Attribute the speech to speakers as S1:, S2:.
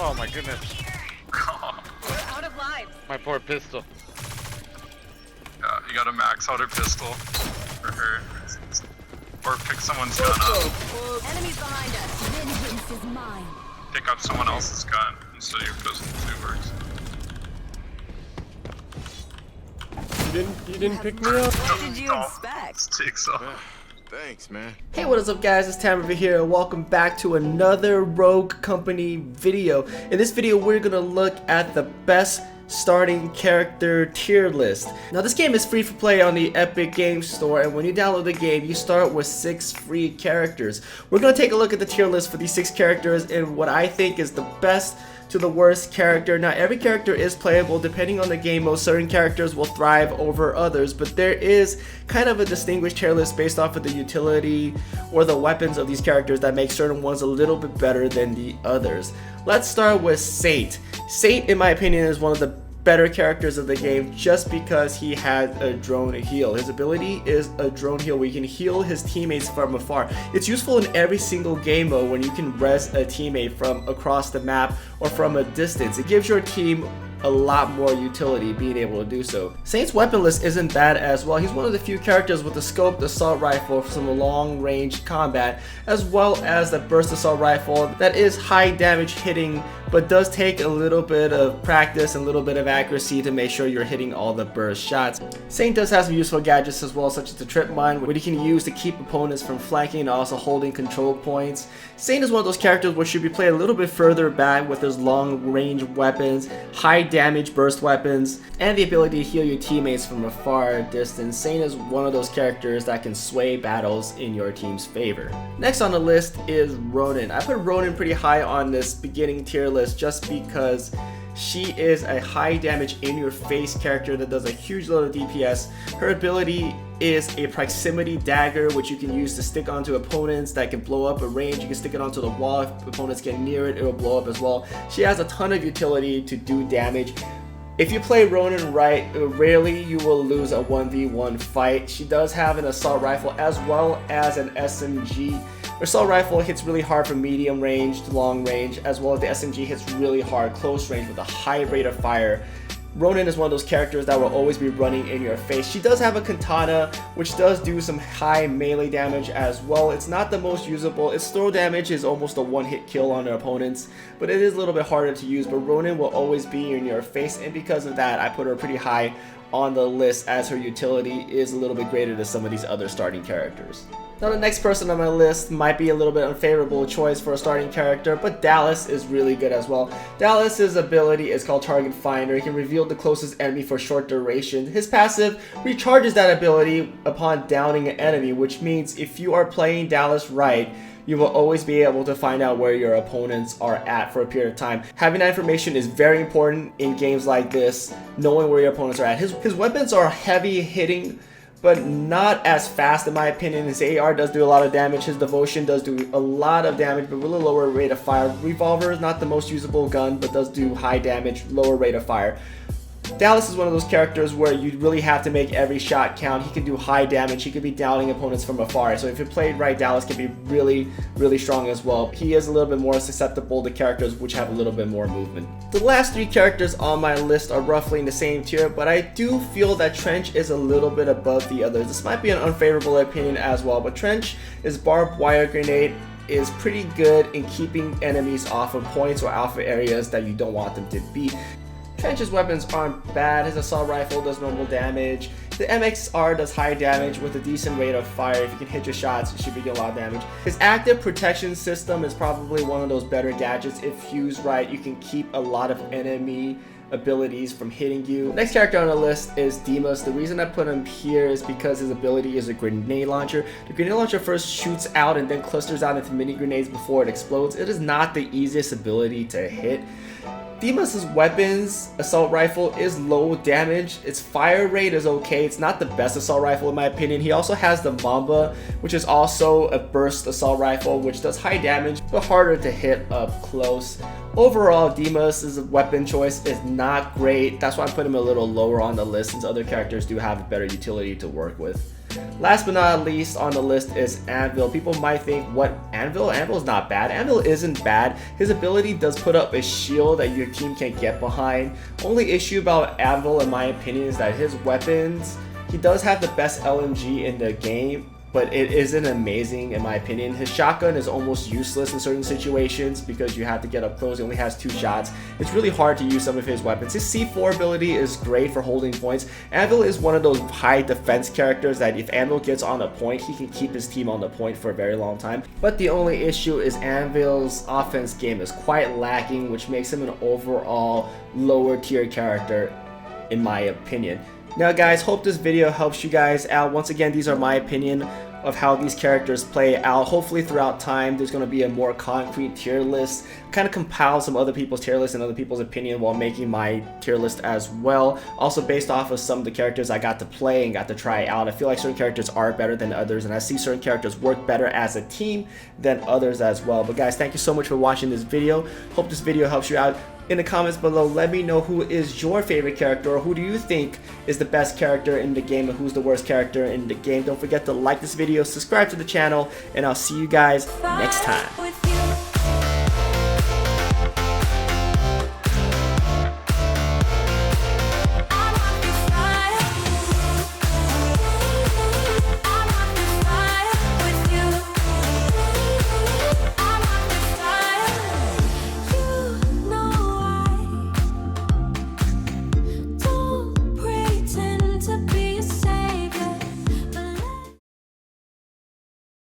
S1: Oh my goodness.
S2: We're out of lives.
S1: My poor pistol.
S3: Yeah, you gotta max out a pistol for her. Or pick someone's gun up.
S2: Enemies behind us.
S4: Vengeance is mine.
S3: Pick up someone else's gun instead of your pistol too works.
S5: You didn't pick me up?
S2: What did you expect?
S3: Takes off.
S6: Thanks, man.
S5: Hey, what is up guys, it's Tam over here and welcome back to another Rogue Company video. In this video we're gonna look at the best starting character tier list. Now this game is free for play on the Epic Games Store, and when you download the game you start with 6 free characters. We're gonna take a look at the tier list for these 6 characters and what I think is the best to the worst character. Now every character is playable depending on the game mode. Certain characters will thrive over others, but there is kind of a distinguished tier list based off of the utility or the weapons of these characters that make certain ones a little bit better than the others. Let's start with Saint. Saint, in my opinion, is one of the better characters of the game just because he has a drone heal. His ability is a drone heal where he can heal his teammates from afar. It's useful in every single game mode when you can res a teammate from across the map or from a distance. It gives your team a lot more utility being able to do so. Saint's weapon list isn't bad as well. He's one of the few characters with the scoped assault rifle for some long range combat, as well as the burst assault rifle that is high damage hitting but does take a little bit of practice and a little bit of accuracy to make sure you're hitting all the burst shots. Saint does have some useful gadgets as well, such as the trip mine, which he can use to keep opponents from flanking and also holding control points. Saint is one of those characters which should be played a little bit further back with his long range weapons, high damage burst weapons, and the ability to heal your teammates from a far distance. Saint is one of those characters that can sway battles in your team's favor. Next on the list is Ronin. I put Ronin pretty high on this beginning tier list just because she is a high damage in your face character that does a huge load of DPS. Her ability is a proximity dagger which you can use to stick onto opponents that can blow up a range. You can stick it onto the wall. If opponents get near it, it will blow up as well. She has a ton of utility to do damage. If you play Ronin right, rarely you will lose a 1v1 fight. She does have an assault rifle as well as an SMG. Her assault rifle hits really hard from medium range to long range, as well as the SMG hits really hard close range with a high rate of fire. Ronin is one of those characters that will always be running in your face. She does have a katana, which does do some high melee damage as well. It's not the most usable. Its throw damage is almost a one-hit kill on their opponents, but it is a little bit harder to use. But Ronin will always be in your face, and because of that, I put her pretty high on the list as her utility is a little bit greater than some of these other starting characters. Now the next person on my list might be a little bit unfavorable choice for a starting character, but Dallas is really good as well. Dallas's ability is called Target Finder. He can reveal the closest enemy for a short duration. His passive recharges that ability upon downing an enemy, which means if you are playing Dallas right, you will always be able to find out where your opponents are at for a period of time. Having that information is very important in games like this, knowing where your opponents are at. His weapons are heavy hitting, but not as fast in my opinion. His AR does do a lot of damage. His Devotion does do a lot of damage, but with a lower rate of fire. Revolver is not the most usable gun, but does do high damage, lower rate of fire. Dallas is one of those characters where you really have to make every shot count. He can do high damage. He could be downing opponents from afar. So if you played right, Dallas can be really, really strong as well. He is a little bit more susceptible to characters which have a little bit more movement. The last 3 characters on my list are roughly in the same tier, but I do feel that Trench is a little bit above the others. This might be an unfavorable opinion as well, but Trench is barbed wire grenade is pretty good in keeping enemies off of points or alpha areas that you don't want them to be. Trench's weapons aren't bad. His assault rifle does normal damage. The MXR does high damage with a decent rate of fire. If you can hit your shots, it should be doing a lot of damage. His active protection system is probably one of those better gadgets. If used right, you can keep a lot of enemy abilities from hitting you. Next character on the list is Demas. The reason I put him here is because his ability is a grenade launcher. The grenade launcher first shoots out and then clusters out into mini grenades before it explodes. It is not the easiest ability to hit. Demas' weapons, assault rifle, is low damage. Its fire rate is okay. It's not the best assault rifle in my opinion. He also has the Mamba, which is also a burst assault rifle, which does high damage, but harder to hit up close. Overall, Demas' weapon choice is not great. That's why I put him a little lower on the list, since other characters do have a better utility to work with. Last but not least on the list is Anvil. People might think, what, Anvil? Anvil's not bad. Anvil isn't bad. His ability does put up a shield that your team can't get behind. Only issue about Anvil in my opinion is that his weapons, he does have the best LMG in the game, but it isn't amazing in my opinion. His shotgun is almost useless in certain situations because you have to get up close. He only has 2 shots. It's really hard to use some of his weapons. His C4 ability is great for holding points. Anvil is one of those high defense characters that if Anvil gets on the point, he can keep his team on the point for a very long time. But the only issue is Anvil's offense game is quite lacking, which makes him an overall lower tier character in my opinion. Now guys, hope this video helps you guys out. Once again, these are my opinion of how these characters play out. Hopefully throughout time there's going to be a more concrete tier list. Kind of compile some other people's tier lists and other people's opinion while making my tier list as well. Also based off of some of the characters I got to play and got to try out. I feel like certain characters are better than others, and I see certain characters work better as a team than others as well. But guys, thank you so much for watching this video. Hope this video helps you out. In the comments below, let me know who is your favorite character, or who do you think is the best character in the game, and who's the worst character in the game. Don't forget to like this video, subscribe to the channel, and I'll see you guys next time.